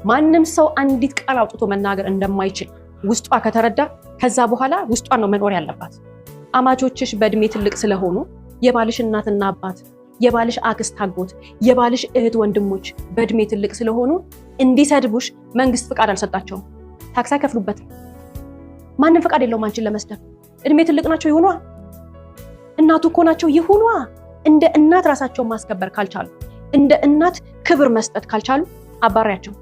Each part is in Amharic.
ማንም ሰው አንዲት ቃል አውጥቶ መናገር እንደማይችል ውስጧ ከተረዳ ከዛ በኋላ ውስጧን ነው መኖር ያለባት። አማቾችሽ በእድሜ ትልቅ ስለሆኑ የባልሽ እናትና አባት፣ የባልሽ አክስት አጎት፣ የባልሽ እህት ወንድሞች በእድሜ ትልቅ ስለሆኑ እንዲሰድቡሽ መንግስት ፍቃድ አልሰጣቸውም። ታክስ አይከፍሉበትም። ማንም ፍቃድ የለውም አንቺን ለመስደብ። እድሜ ትልቅ ናቸው ይሁኗ፣ እናቱ እኮ ናቸው ይሁኗ። እንደ እናት ራሳቸውን ማስከበር ካልቻሉ፣ እንደ እናት ክብር መስጠት ካልቻሉ አባሪያቸው።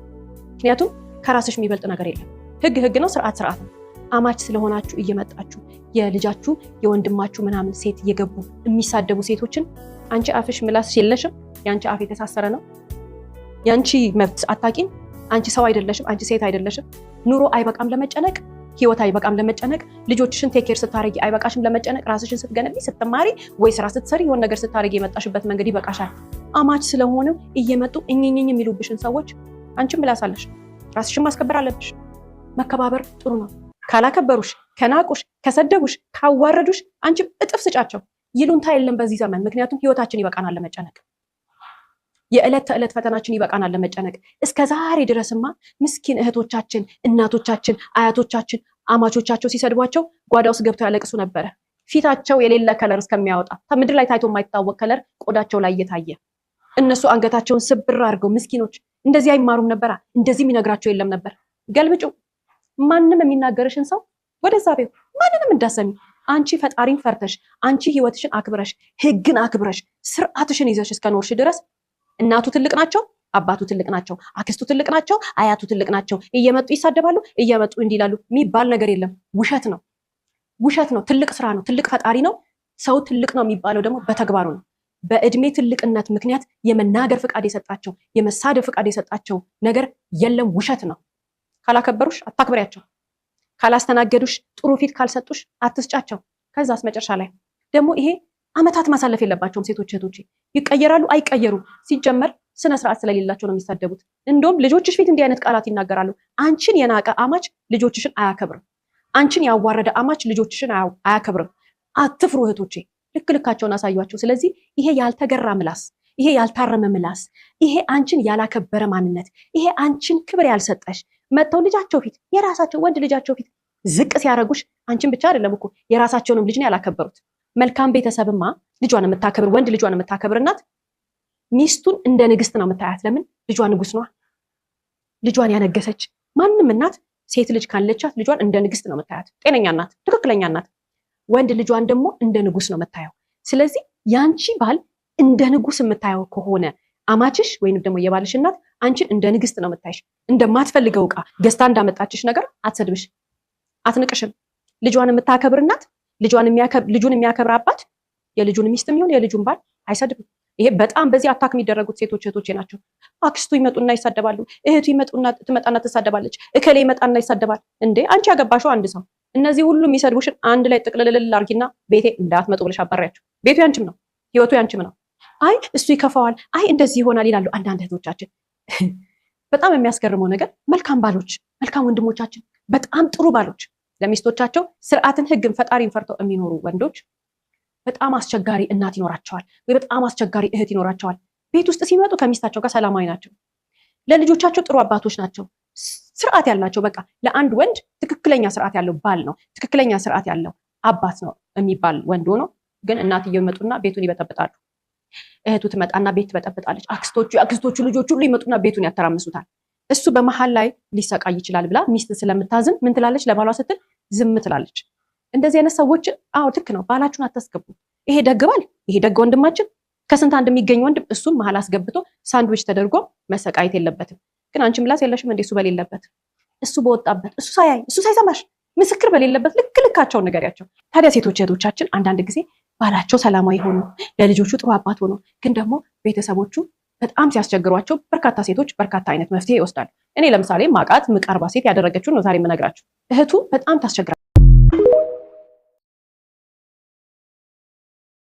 ምክንያቱም ከራስሽ የሚበልጥ ነገር የለም። ህግ ህግ ነው፣ ስርዓት ስርዓት ነው። አማች ስለሆናችሁ እየመጣችሁ የልጃችሁ የወንድማችሁ ምናምን ሴት እየገቡ የሚሳደቡ ሴቶችን አንቺ አፍሽ ምላስ የለሽም፣ ያንቺ አፍ የተሳሰረ ነው፣ ያንቺ መብት አታቂም፣ አንቺ ሰው አይደለሽም፣ አንቺ ሴት አይደለሽም። ኑሮ አይበቃም ለመጨነቅ፣ ህይወት አይበቃም ለመጨነቅ፣ ልጆችሽን ቴኬር ስታረጊ አይበቃሽም ለመጨነቅ፣ ራስሽን ስትገነቢ ስትማሪ ወይ ስራ ስትሰሪ የሆነ ነገር ስታረጊ የመጣሽበት መንገድ ይበቃሻል። አማች ስለሆነ እየመጡ እኝኝኝ የሚሉብሽን ሰዎች አንቺም ምላስ አለሽ፣ ራስሽን ማስከበር አለብሽ። መከባበር ጥሩ ነው። ካላከበሩሽ፣ ከናቁሽ፣ ከሰደቡሽ፣ ካዋረዱሽ አንቺም እጥፍ ስጫቸው። ይሉንታ የለም በዚህ ዘመን። ምክንያቱም ህይወታችን ይበቃናል ለመጨነቅ፣ የዕለት ተዕለት ፈተናችን ይበቃናል ለመጨነቅ። እስከ ዛሬ ድረስማ ምስኪን እህቶቻችን፣ እናቶቻችን፣ አያቶቻችን አማቾቻቸው ሲሰድቧቸው ጓዳ ውስጥ ገብተው ያለቅሱ ነበረ። ፊታቸው የሌለ ከለር እስከሚያወጣ ምድር ላይ ታይቶ የማይታወቅ ከለር ቆዳቸው ላይ እየታየ እነሱ አንገታቸውን ስብር አድርገው ምስኪኖች እንደዚህ አይማሩም ነበራ። እንደዚህ የሚነግራቸው የለም ነበር። ገልብጩ። ማንም የሚናገርሽን ሰው ወደዛ ቤው ማንንም እንዳሰሚ። አንቺ ፈጣሪን ፈርተሽ፣ አንቺ ህይወትሽን አክብረሽ፣ ህግን አክብረሽ፣ ስርዓትሽን ይዘሽ እስከኖርሽ ድረስ እናቱ ትልቅ ናቸው፣ አባቱ ትልቅ ናቸው፣ አክስቱ ትልቅ ናቸው፣ አያቱ ትልቅ ናቸው፣ እየመጡ ይሳደባሉ፣ እየመጡ እንዲላሉ የሚባል ነገር የለም። ውሸት ነው፣ ውሸት ነው። ትልቅ ስራ ነው፣ ትልቅ ፈጣሪ ነው። ሰው ትልቅ ነው የሚባለው ደግሞ በተግባሩ ነው። በእድሜ ትልቅነት ምክንያት የመናገር ፍቃድ የሰጣቸው የመሳደብ ፍቃድ የሰጣቸው ነገር የለም። ውሸት ነው። ካላከበሩሽ አታክብሪያቸው፣ ካላስተናገዱሽ ጥሩ ፊት ካልሰጡሽ አትስጫቸው። ከዛስ መጨረሻ ላይ ደግሞ ይሄ አመታት ማሳለፍ የለባቸውም ሴቶች እህቶቼ። ይቀየራሉ አይቀየሩም። ሲጀመር ስነ ስርዓት ስለሌላቸው ነው የሚሳደቡት። እንደውም ልጆችሽ ፊት እንዲህ አይነት ቃላት ይናገራሉ። አንቺን የናቀ አማች ልጆችሽን አያከብርም። አንቺን ያዋረደ አማች ልጆችሽን አያከብርም። አትፍሩ እህቶቼ፣ ልክ ልካቸውን አሳዩአቸው። ስለዚህ ይሄ ያልተገራ ምላስ፣ ይሄ ያልታረመ ምላስ፣ ይሄ አንቺን ያላከበረ ማንነት፣ ይሄ አንቺን ክብር ያልሰጠሽ መጥተው ልጃቸው ፊት የራሳቸው ወንድ ልጃቸው ፊት ዝቅ ሲያረጉሽ አንቺን ብቻ አይደለም እኮ የራሳቸውንም ልጅ ነው ያላከበሩት። መልካም ቤተሰብማ ልጇን የምታከብር ወንድ ልጇን የምታከብር እናት ሚስቱን እንደ ንግስት ነው የምታያት። ለምን? ልጇ ንጉስ ነዋ። ልጇን ያነገሰች ማንም እናት ሴት ልጅ ካለቻት ልጇን እንደ ንግስት ነው የምታያት። ጤነኛ እናት፣ ትክክለኛ እናት። ወንድ ልጇን ደግሞ እንደ ንጉስ ነው የምታየው። ስለዚህ ያንቺ ባል እንደ ንጉስ የምታየው ከሆነ አማችሽ ወይንም ደግሞ የባልሽ እናት አንቺን እንደ ንግስት ነው የምታይሽ። እንደማትፈልገው ዕቃ ገዝታ እንዳመጣችሽ ነገር አትሰድብሽ፣ አትንቅሽም። ልጇን የምታከብር እናት፣ ልጁን የሚያከብር አባት የልጁን ሚስት የሚሆን የልጁን ባል አይሰድብም። ይሄ በጣም በዚህ አታክ የሚደረጉት ሴቶች እህቶቼ ናቸው። አክስቱ ይመጡና ይሳደባሉ፣ እህቱ ትመጣና ትሳደባለች፣ እከሌ ይመጣና ይሳደባል። እንዴ አንቺ ያገባሽው አንድ ሰው። እነዚህ ሁሉ የሚሰድቡሽን አንድ ላይ ጥቅልልል አርጊና ቤቴ እንዳትመጡ ብለሽ አባሪያቸው። ቤቱ ያንቺም ነው፣ ህይወቱ ያንቺም ነው። አይ እሱ ይከፋዋል፣ አይ እንደዚህ ይሆናል ይላሉ አንዳንድ እህቶቻችን። በጣም የሚያስገርመው ነገር መልካም ባሎች፣ መልካም ወንድሞቻችን፣ በጣም ጥሩ ባሎች ለሚስቶቻቸው ስርዓትን፣ ህግን፣ ፈጣሪን ፈርተው የሚኖሩ ወንዶች በጣም አስቸጋሪ እናት ይኖራቸዋል፣ ወይ በጣም አስቸጋሪ እህት ይኖራቸዋል። ቤት ውስጥ ሲመጡ ከሚስታቸው ጋር ሰላማዊ ናቸው። ለልጆቻቸው ጥሩ አባቶች ናቸው፣ ስርዓት ያላቸው። በቃ ለአንድ ወንድ ትክክለኛ ስርዓት ያለው ባል ነው፣ ትክክለኛ ስርዓት ያለው አባት ነው የሚባል ወንድ ሆኖ ግን እናትየው ይመጡና ቤቱን ይበጠብጣሉ። እህቱ ትመጣና ቤት ትበጠብጣለች። አክስቶቹ ልጆቹ ሁሉ ይመጡና ቤቱን ያተራምሱታል። እሱ በመሃል ላይ ሊሰቃይ ይችላል ብላ ሚስት ስለምታዝን ምን ትላለች? ለባሏ ስትል ዝም ትላለች። እንደዚህ አይነት ሰዎች አዎ ልክ ነው፣ ባላችሁን አታስገቡ። ይሄ ደግ ባል፣ ይሄ ደግ ወንድማችን ከስንት አንድ የሚገኝ ወንድም እሱን መሀል አስገብቶ ሳንድዊች ተደርጎ መሰቃየት የለበትም። ግን አንቺ ምላስ የለሽም እንደ እሱ በሌለበት፣ እሱ በወጣበት፣ እሱ ሳያይ፣ እሱ ሳይሰማሽ፣ ምስክር በሌለበት ልክ ልካቸውን ንገሪያቸው። ታዲያ ሴቶች እህቶቻችን አንዳንድ ጊዜ ባላቸው ሰላማዊ ሆኖ ለልጆቹ ጥሩ አባት ሆኖ ግን ደግሞ ቤተሰቦቹ በጣም ሲያስቸግሯቸው በርካታ ሴቶች በርካታ አይነት መፍትሄ ይወስዳሉ። እኔ ለምሳሌ ማቃት ምቀርባ ሴት ያደረገችውን ነው ዛሬ የምነግራችሁ። እህቱ በጣም ታስቸግራለች።